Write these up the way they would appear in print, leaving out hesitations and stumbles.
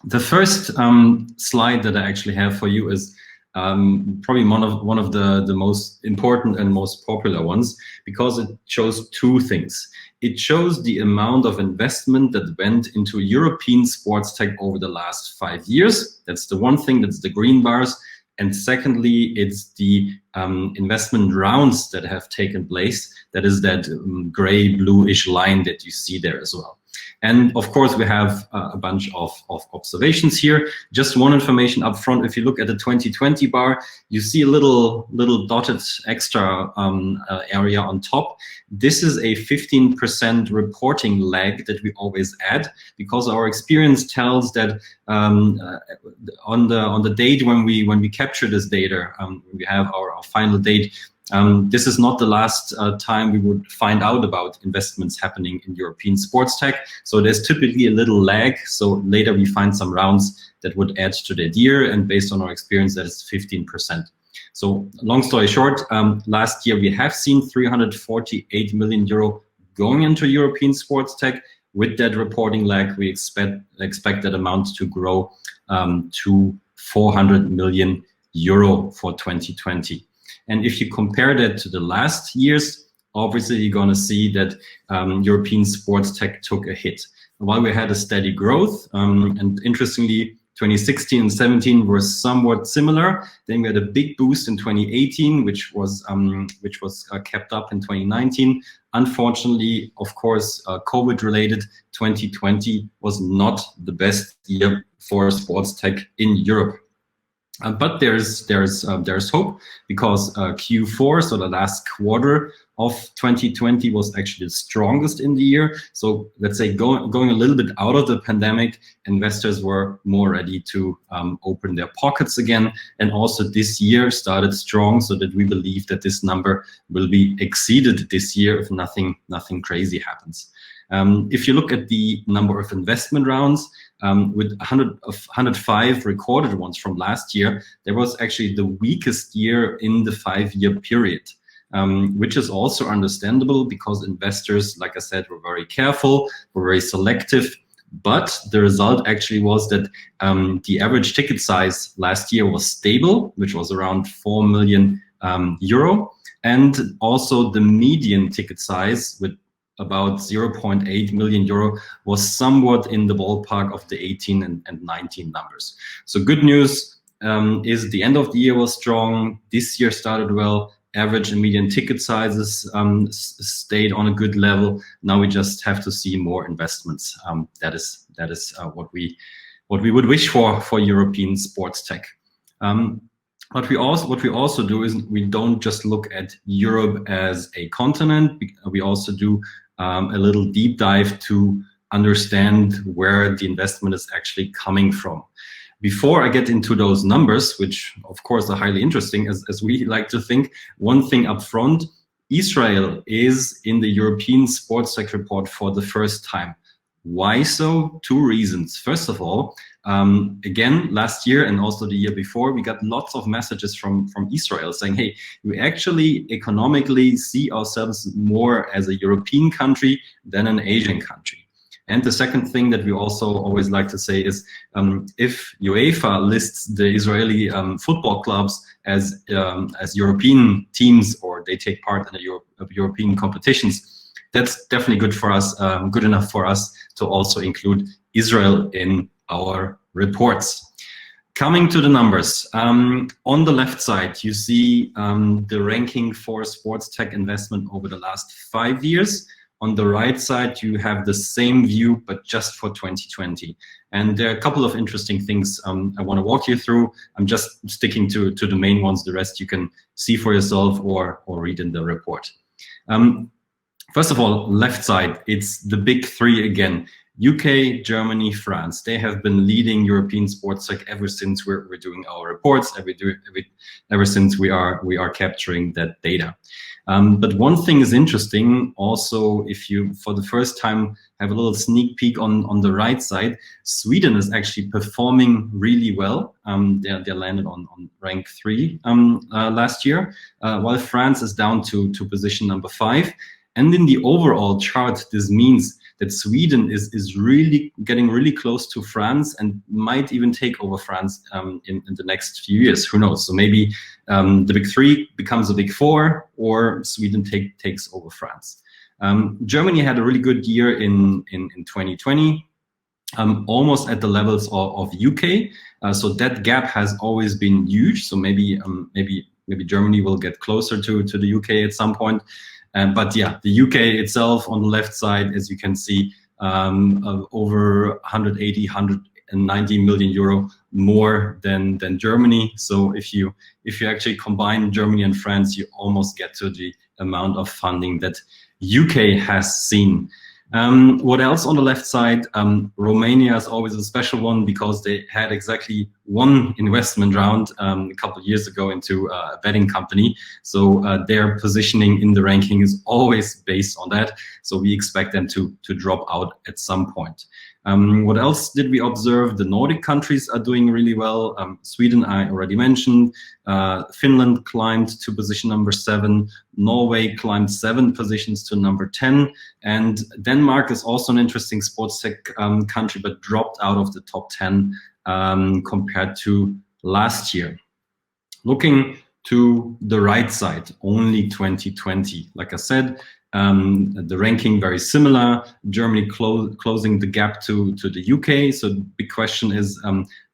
The first slide that I actually have for you is probably one of the most important and most popular ones, because it shows two things. It shows the amount of investment that went into European sports tech over the last 5 years. That's the one thing, that's the green bars. And secondly, it's the investment rounds that have taken place. That is that gray bluish line that you see there as well. And of course, we have a bunch of observations here. Just one information up front: if you look at the 2020 bar, you see a little dotted extra area on top. This is a 15% reporting lag that we always add, because our experience tells that on the date when we capture this data, we have our final date. This is not the last time we would find out about investments happening in European sports tech. So there's typically a little lag. So later we find some rounds that would add to that year. And based on our experience, that is 15%. So long story short, last year we have seen 348 million euro going into European sports tech. With that reporting lag, we expect that amount to grow to 400 million euro for 2020. And if you compare that to the last years, obviously you're going to see that European sports tech took a hit. While we had a steady growth, and interestingly, 2016 and 17 were somewhat similar. Then we had a big boost in 2018, which was kept up in 2019. Unfortunately, of course, COVID-related, 2020 was not the best year for sports tech in Europe. But there's hope, because Q4, so the last quarter of 2020, was actually the strongest in the year. So let's say going a little bit out of the pandemic, investors were more ready to open their pockets again. And also this year started strong, so that we believe that this number will be exceeded this year if nothing crazy happens. If you look at the number of investment rounds, with 105 recorded ones from last year, there was actually the weakest year in the 5-year period, which is also understandable, because investors, like I said, were very careful, were very selective. But the result actually was that the average ticket size last year was stable, which was around 4 million euro. And also the median ticket size, with about 0.8 million euro, was somewhat in the ballpark of the 18 and 19 numbers. So good news is the end of the year was strong. This year started well. Average and median ticket sizes stayed on a good level. Now we just have to see more investments. That is what we would wish for European sports tech. What we also do is we don't just look at Europe as a continent. We also do a little deep dive to understand where the investment is actually coming from. Before I get into those numbers, which of course are highly interesting, as we like to think, one thing up front: Israel is in the European sports tech report for the first time. Why so? Two reasons. First of all, again, last year and also the year before, we got lots of messages from Israel saying, hey, we actually economically see ourselves more as a European country than an Asian country. And the second thing that we also always like to say is, if UEFA lists the Israeli football clubs as European teams, or they take part in the European competitions, that's definitely good for us, good enough for us to also include Israel in our reports. Coming to the numbers, on the left side, you see the ranking for sports tech investment over the last 5 years. On the right side, you have the same view, but just for 2020. And there are a couple of interesting things I want to walk you through. I'm just sticking to the main ones. The rest you can see for yourself or read in the report. First of all, left side, it's the big three again. UK, Germany, France. They have been leading European sports tech ever since we're doing our reports, ever since we are capturing that data. But one thing is interesting also, if you for the first time have a little sneak peek on the right side, Sweden is actually performing really well. They landed on rank 3 last year, while France is down to position number 5. And in the overall chart, this means that Sweden is really getting really close to France and might even take over France in the next few years. Who knows? So maybe the big three becomes a big four, or Sweden takes over France. Germany had a really good year in 2020. Almost at the levels of UK, so that gap has always been huge. So maybe Germany will get closer to the UK at some point. But yeah, the UK itself on the left side, as you can see, over 180, 190 million euro more than Germany. So if you actually combine Germany and France, you almost get to the amount of funding that UK has seen. What else on the left side? Romania is always a special one because they had exactly one investment round a couple of years ago into a betting company. So their positioning in the ranking is always based on that. So we expect them to drop out at some point. What else did we observe? The Nordic countries are doing really well. Sweden, I already mentioned. Finland climbed to position number 7. Norway climbed 7 positions to number 10. And Denmark is also an interesting sports tech country, but dropped out of the top 10 compared to last year. Looking to the right side, only 2020. Like I said, the ranking very similar. Germany closing the gap to the UK. So the big question is,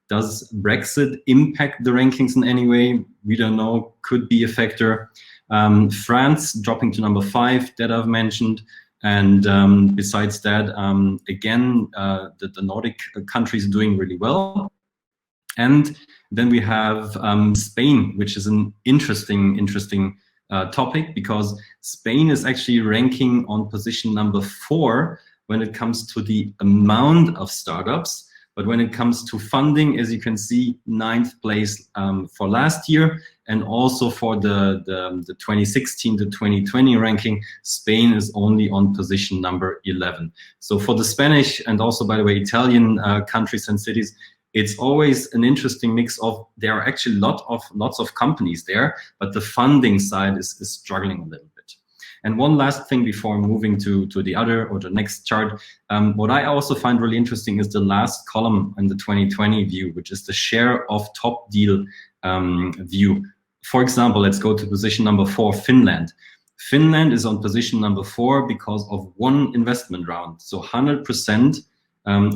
does Brexit impact the rankings in any way? We don't know, could be a factor. France dropping to number 5, that I've mentioned. And besides that, again, the Nordic countries doing really well. And then we have Spain, which is an interesting topic, because Spain is actually ranking on position number 4 when it comes to the amount of startups. But when it comes to funding, as you can see, 9th place for last year, and also for the 2016 to 2020 ranking, Spain is only on position number 11. So for the Spanish and also, by the way, Italian countries and cities, it's always an interesting mix of, there are actually lots of companies there, but the funding side is struggling a little bit. And one last thing before moving to the other or the next chart, what I also find really interesting is the last column in the 2020 view, which is the share of top deal view. For example, let's go to position number 4, Finland. Finland is on position number 4 because of one investment round. So 100%,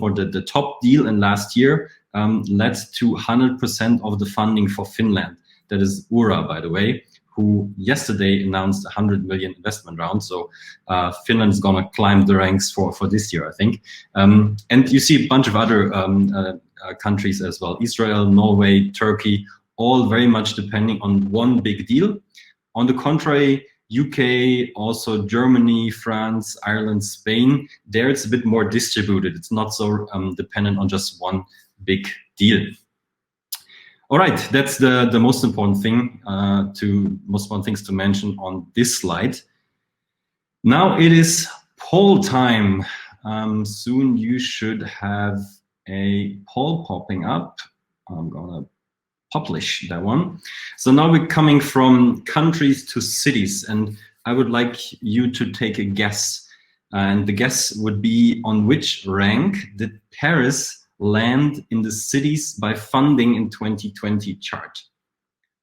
or the top deal in last year led to 100% of the funding for Finland. That is Ura, by the way, who yesterday announced a 100 million investment round. So Finland is gonna climb the ranks for this year, I think. And you see a bunch of other countries as well: Israel, Norway, Turkey, all very much depending on one big deal. On the contrary, UK, also Germany, France, Ireland, Spain, there it's a bit more distributed. It's not so dependent on just one big deal. All right, that's the most important thing most important things to mention on this slide. Now it is poll time. Soon you should have a poll popping up. I'm gonna publish that one. So now we're coming from countries to cities, and I would like you to take a guess. And the guess would be, on which rank did Paris land in the cities by funding in 2020 chart?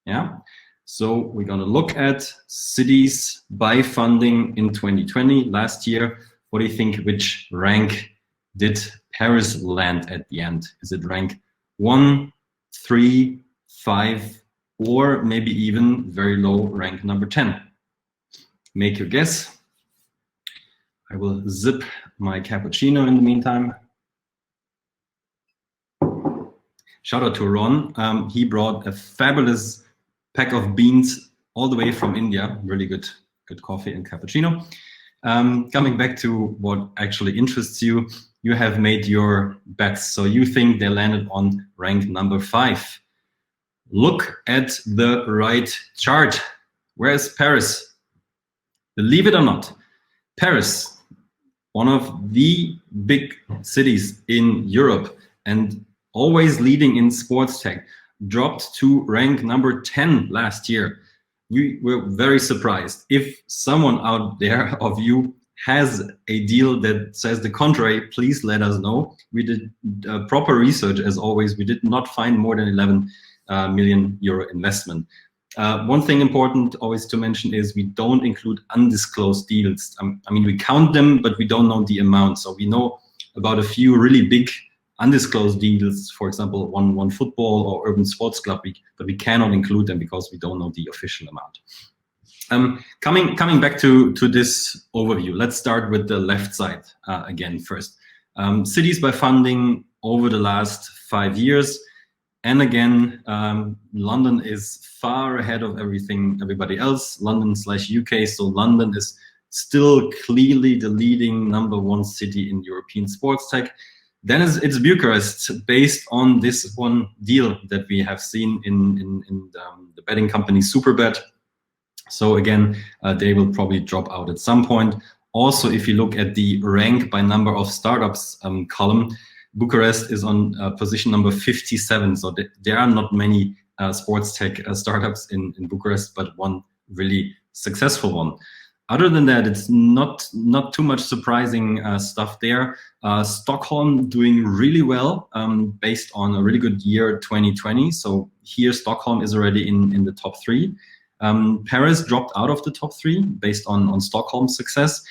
Yeah. So we're gonna look at cities by funding in 2020, last year. What do you think, which rank did Paris land at the end? Is it rank 1, 3, 5, or maybe even very low, rank number 10? Make your guess. I will zip my cappuccino in the meantime. Shout out to Ron. He brought a fabulous pack of beans all the way from India. Really good coffee and cappuccino. Coming back to what actually interests you, you have made your bets. So you think they landed on rank number 5. Look at the right chart. Where's Paris? Believe it or not, Paris, one of the big cities in Europe and always leading in sports tech, dropped to rank number 10 last year. We were very surprised. If someone out there of you has a deal that says the contrary, please let us know. We did proper research, as always. We did not find more than 11 million euro investment. One thing important always to mention is we don't include undisclosed deals. I mean, we count them, but we don't know the amount. So we know about a few really big undisclosed deals, for example, one football or urban sports club, but we cannot include them because we don't know the official amount. Coming back to this overview, let's start with the left side again first. Cities by funding over the last 5 years. And again, London is far ahead of everybody else, London/UK. So London is still clearly the leading #1 city in European sports tech. Then it's Bucharest, based on this one deal that we have seen in the betting company Superbet. So again, they will probably drop out at some point. Also, if you look at the rank by number of startups column, Bucharest is on position number 57. So there are not many sports tech startups in Bucharest, but one really successful one. Other than that, it's not too much surprising stuff there. Stockholm doing really well based on a really good year 2020. So here Stockholm is already in the top 3. Paris dropped out of the top 3 based on Stockholm's success.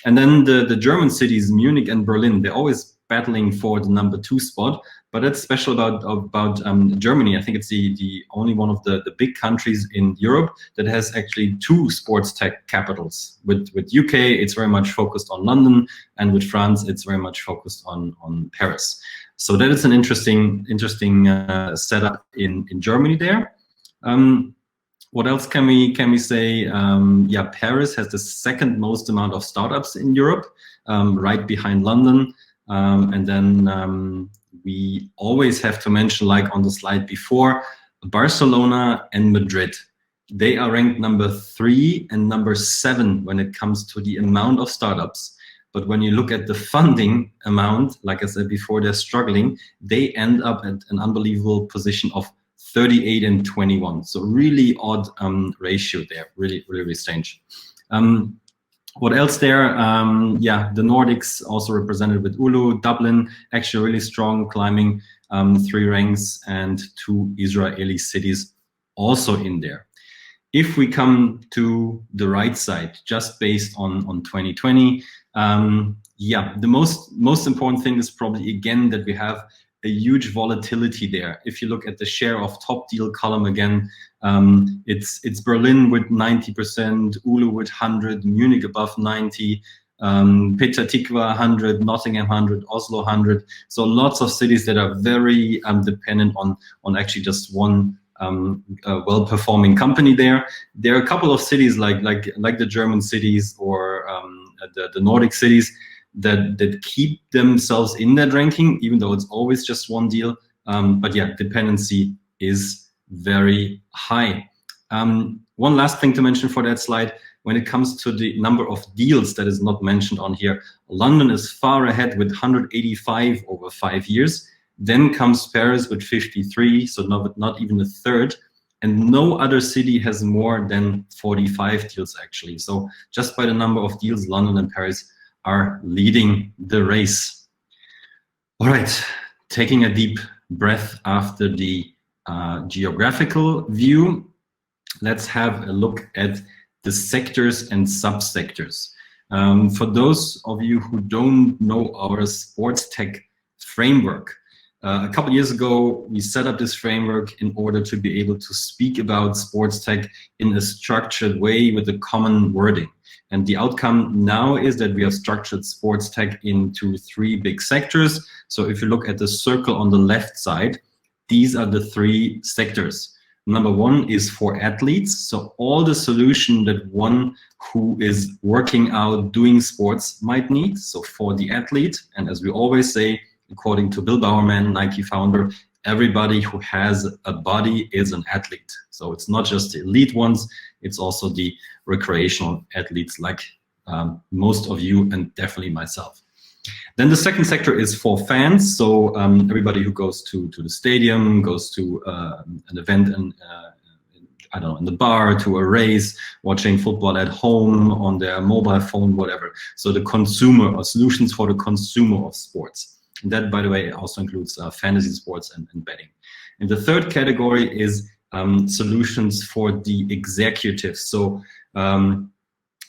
And then the German cities, Munich and Berlin, they're always battling for the #2 spot. But that's special about Germany. I think it's the only one of the big countries in Europe that has actually 2 sports tech capitals. With UK, it's very much focused on London, and with France, it's very much focused on Paris. So that is an interesting setup in Germany there. What else can we say? Yeah, Paris has the second most amount of startups in Europe, right behind London. And then we always have to mention, like on the slide before, Barcelona and Madrid. They are ranked #3 and #7 when it comes to the amount of startups. But when you look at the funding amount, like I said before, they're struggling. They end up at an unbelievable position of 38 and 21. So really odd ratio there, really strange. What else there? Yeah, the Nordics also represented with Ulu, Dublin, actually really strong, climbing 3 ranks, and 2 Israeli cities also in there. If we come to the right side, just based on 2020, yeah, the most important thing is probably again that we have a huge volatility there. If you look at the share of top deal column again, it's Berlin with 90%, Ulu with 100, Munich above 90, Petah Tikva 100, Nottingham 100, Oslo 100. So lots of cities that are very dependent on actually just one well-performing company there. There are a couple of cities like the German cities or the Nordic cities that keep themselves in that ranking, even though it's always just one deal. But yeah, dependency is very high. One last thing to mention for that slide, when it comes to the number of deals that is not mentioned on here, London is far ahead with 185 over 5 years. Then comes Paris with 53, so not even a third. And no other city has more than 45 deals actually. So just by the number of deals, London and Paris are leading the race. All right, taking a deep breath after the geographical view, let's have a look at the sectors and subsectors. For those of you who don't know our sports tech framework, a couple years ago, we set up this framework in order to be able to speak about sports tech in a structured way with a common wording. And the outcome now is that we have structured sports tech into 3 big sectors. So if you look at the circle on the left side, these are the 3 sectors. Number 1 is for athletes. So all the solution that one who is working out, doing sports might need. So for the athlete, and as we always say, according to Bill Bowerman, Nike founder, everybody who has a body is an athlete. So it's not just the elite ones, it's also the recreational athletes like most of you and definitely myself. Then the second sector is for fans. So everybody who goes to the stadium, goes to an event I don't know, in the bar, to a race, watching football at home, on their mobile phone, whatever. So the consumer, or solutions for the consumer of sports. And that, by the way, also includes fantasy sports and betting. And the third category is solutions for the executives. So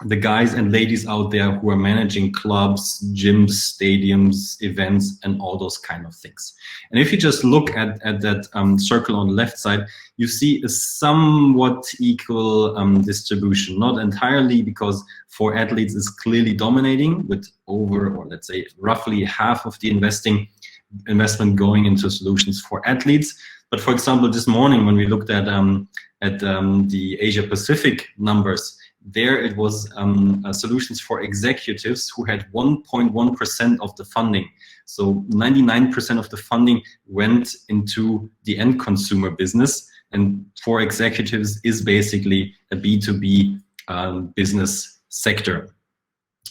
the guys and ladies out there who are managing clubs, gyms, stadiums, events, and all those kind of things. And if you just look at that circle on the left side, you see a somewhat equal distribution, not entirely, because for athletes is clearly dominating with over, or let's say roughly half of the investment going into solutions for athletes. But for example, this morning when we looked at the Asia Pacific numbers, there it was solutions for executives who had 1.1% of the funding. So 99% of the funding went into the end consumer business, and for executives is basically a B2B business sector.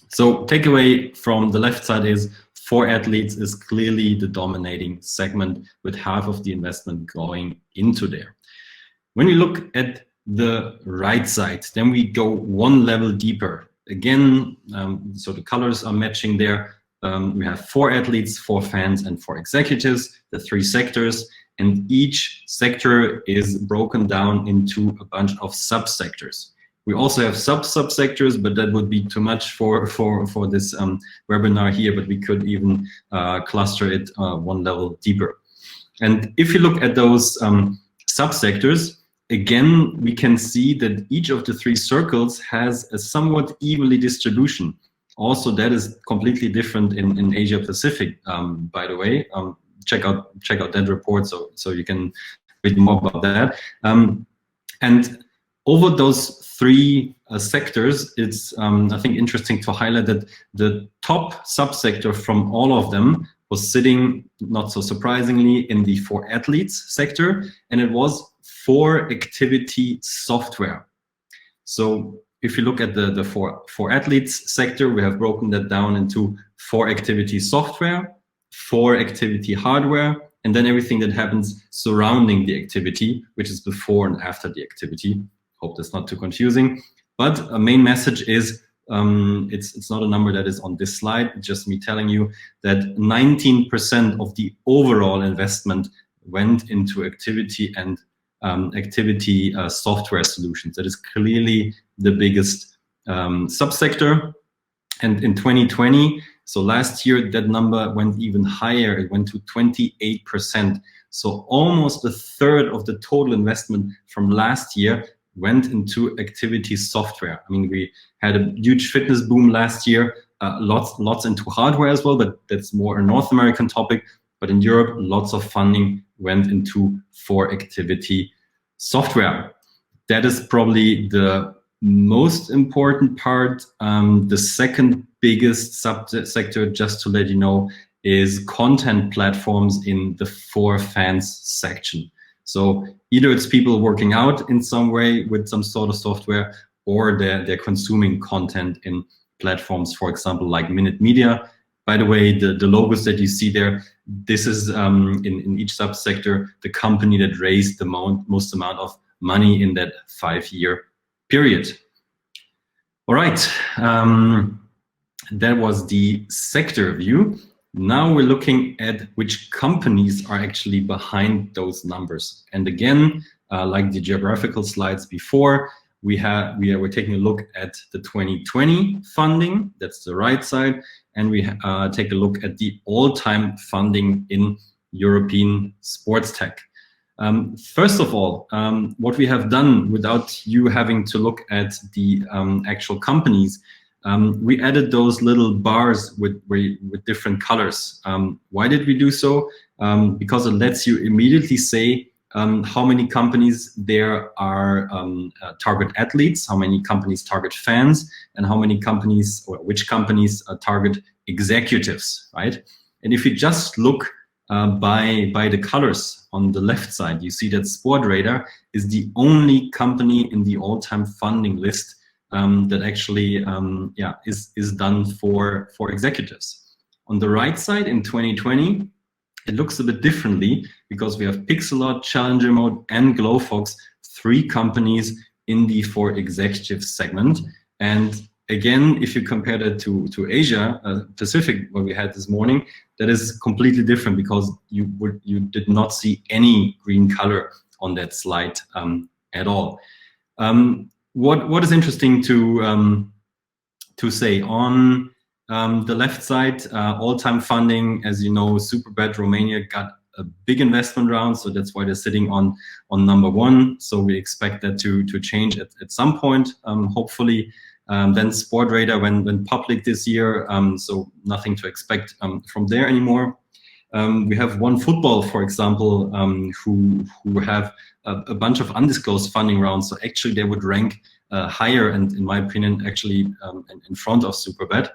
So takeaway from the left side is, for athletes is clearly the dominating segment, with half of the investment going into there. When we look at the right side, then we go one level deeper. Again, so the colors are matching there. We have for athletes, for fans, and for executives, the three sectors, and each sector is broken down into a bunch of subsectors. We also have subsectors, but that would be too much for this webinar here, but we could even cluster it one level deeper. And if you look at those subsectors, again, we can see that each of the three circles has a somewhat evenly distribution. Also, that is completely different in Asia Pacific, by the way. Check out that report so you can read more about that. And over those three sectors, it's I think interesting to highlight that the top subsector from all of them was sitting, not so surprisingly, in the for athletes sector, and it was for activity software. So if you look at the for athletes sector, we have broken that down into for activity software, for activity hardware, and then everything that happens surrounding the activity, which is before and after the activity. Hope that's not too confusing. But a main message is, it's not a number that is on this slide, it's just me telling you that 19% of the overall investment went into activity and activity software solutions. That is clearly the biggest subsector. And in 2020, so last year, that number went even higher. It went to 28%. So almost a third of the total investment from last year went into activity software. I mean, we had a huge fitness boom last year, lots into hardware as well, but that's more a North American topic. But in Europe, lots of funding went into for activity software. That is probably the most important part. The second biggest subsector, just to let you know, is content platforms in the for fans section. So either it's people working out in some way with some sort of software, or they're consuming content in platforms, for example, like Minute Media. By the way, the logos that you see there, this is in each subsector, the company that raised the most amount of money in that 5-year period. All right, that was the sector view. Now we're looking at which companies are actually behind those numbers. And again, like the geographical slides before, we're taking a look at the 2020 funding, that's the right side, and we take a look at the all-time funding in European sports tech. First of all, what we have done without you having to look at the actual companies, we added those little bars with different colors. Why did we do so? Because it lets you immediately say how many companies there are target athletes, how many companies target fans, and how many companies, or which companies target executives, right? And if you just look by the colors on the left side, you see that Sportradar is the only company in the all-time funding list that actually is done for executives. On the right side in 2020, it looks a bit differently because we have Pixelot, Challenger Mode, and Glowfox 3 companies in the for executive segment. And again, if you compare that to Asia Pacific, what we had this morning, that is completely different, because you did not see any green color on that slide at all. What is interesting to say on the left side, all-time funding, as you know, Superbet Romania got a big investment round, so that's why they're sitting on number 1. So we expect that to change at some point, hopefully. Then Sportradar went public this year, so nothing to expect from there anymore. We have OneFootball, for example, who have a bunch of undisclosed funding rounds. So actually they would rank higher, and in my opinion, actually in front of Superbet.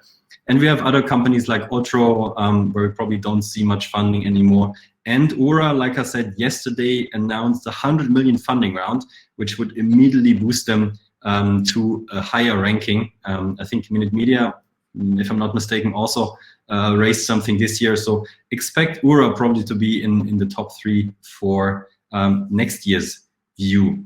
And we have other companies like Otro, where we probably don't see much funding anymore. And Ura, like I said yesterday, announced a 100 million funding round, which would immediately boost them to a higher ranking. I think Minute Media, if I'm not mistaken, also raised something this year. So expect Ura probably to be in the top 3 for next year's view.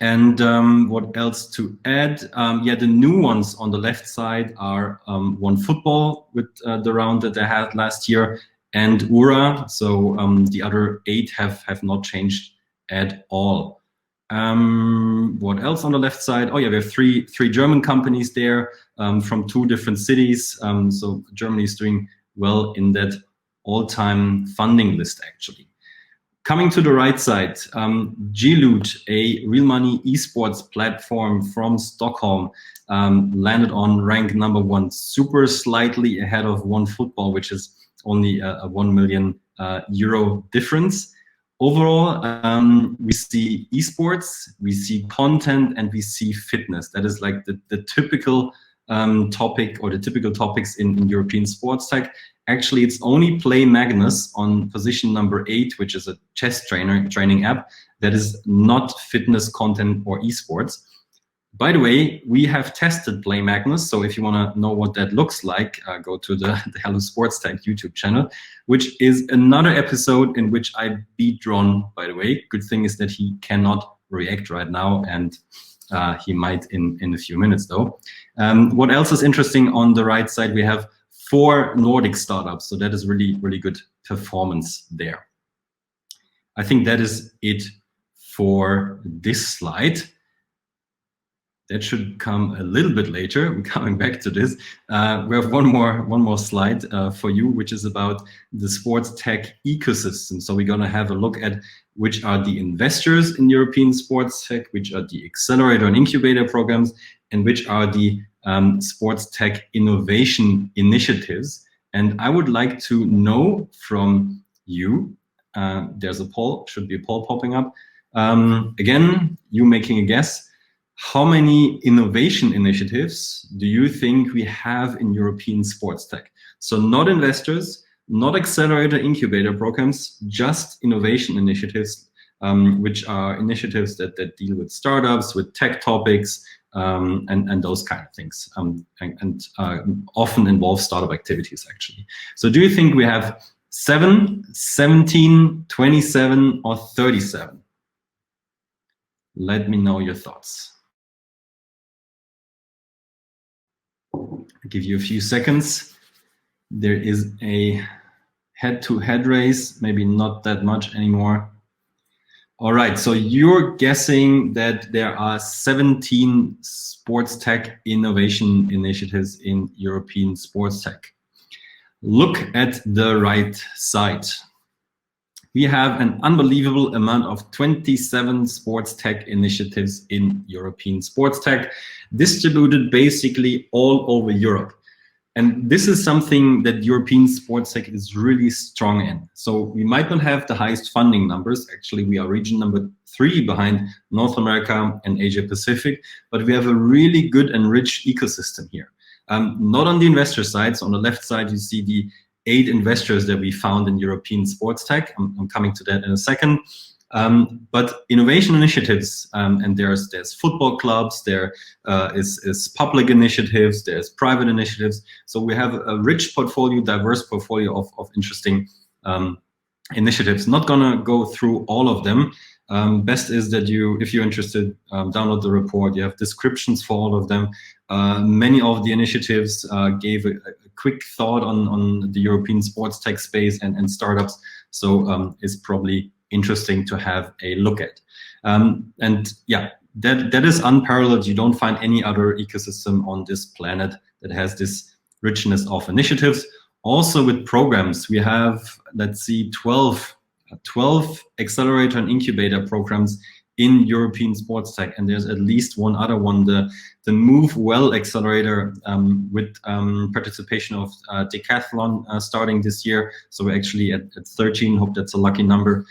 And what else to add? Yeah, the new ones on the left side are OneFootball with the round that they had last year, and Ura. So the other 8 have not changed at all. What else on the left side? Oh yeah, we have three German companies there from 2 different cities. So Germany is doing well in that all-time funding list, actually. Coming to the right side, G-Loot, a real money esports platform from Stockholm, landed on rank number 1, super slightly ahead of OneFootball, which is only a 1 million euro difference. Overall, we see esports, we see content, and we see fitness. That is like the typical topic, or the typical topics in European sports tech. Actually, it's only Play Magnus on position number 8, which is a chess training app, that is not fitness content or esports. By the way, we have tested Play Magnus, so if you want to know what that looks like, go to the Hello SportsTech YouTube channel, which is another episode in which I beat Ron, by the way. Good thing is that he cannot react right now, and he might in a few minutes though. What else is interesting on the right side? We have 4 Nordic startups, so that is really, really good performance there. I think that is it for this slide. That should come a little bit later. We're coming back to this. We have one more slide for you, which is about the sports tech ecosystem. So we're going to have a look at which are the investors in European sports tech, which are the accelerator and incubator programs, and which are the sports tech innovation initiatives. And I would like to know from you, there's a poll, should be a poll popping up. Again, you making a guess. How many innovation initiatives do you think we have in European sports tech? So not investors, not accelerator incubator programs, just innovation initiatives, which are initiatives that deal with startups, with tech topics, and those kind of things, and often involve startup activities, actually. So do you think we have 7, 17, 27, or 37? Let me know your thoughts. I'll give you a few seconds. There is a head-to-head race, maybe not that much anymore. All right, so you're guessing that there are 17 sports tech innovation initiatives in European sports tech. Look at the right side. We have an unbelievable amount of 27 sports tech initiatives in European sports tech, distributed basically all over Europe. And this is something that European sports tech is really strong in. So we might not have the highest funding numbers. Actually, we are region number 3 behind North America and Asia Pacific, but we have a really good and rich ecosystem here. Not on the investor side. So on the left side, you see the 8 investors that we found in European sports tech. I'm coming to that in a second. But innovation initiatives, and there's football clubs, there is public initiatives, there's private initiatives. So we have a rich portfolio, diverse portfolio of interesting initiatives. Not gonna go through all of them. Best is that you, if you're interested, download the report. You have descriptions for all of them. Many of the initiatives gave a quick thought on the European sports tech space and startups. So it's probably interesting to have a look at. And yeah, that is unparalleled. You don't find any other ecosystem on this planet that has this richness of initiatives. Also with programs, we have, let's see, 12 accelerator and incubator programs in European sports tech, and there's at least one other one, the Move Well Accelerator, with participation of Decathlon starting this year. So we're actually at 13. Hope that's a lucky number.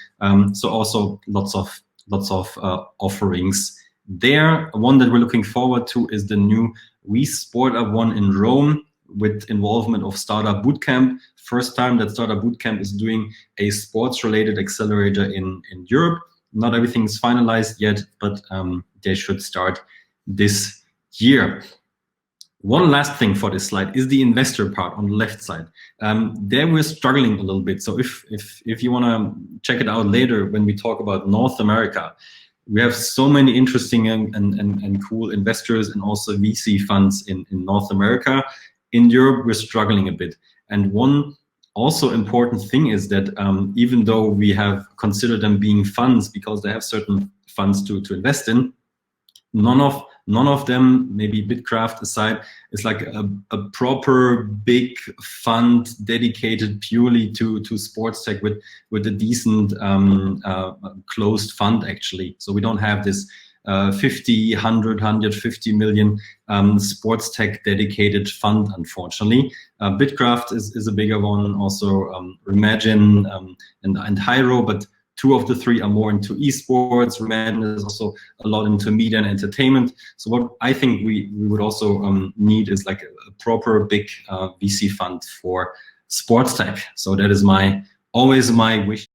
So also lots of offerings there. One that we're looking forward to is the new We Sport Up one in Rome, with involvement of Startup Bootcamp. First time that Startup Bootcamp is doing a sports-related accelerator in Europe. Not everything is finalized yet, but they should start this year. One last thing for this slide is the investor part on the left side. There we're struggling a little bit. So if you want to check it out later when we talk about North America, we have so many interesting and cool investors and also VC funds in North America. In Europe, we're struggling a bit. And one also important thing is that even though we have considered them being funds because they have certain funds to invest in, none of them, maybe Bitcraft aside, is like a proper big fund dedicated purely to sports tech with a decent closed fund actually. So we don't have this 50, 100, 150 million sports tech dedicated fund, unfortunately. Bitcraft is a bigger one, also Remagine and Hyro, but two of the three are more into esports. Remagine is also a lot into media and entertainment. So what I think we would also need is like a proper big VC fund for sports tech. So that is always my wish.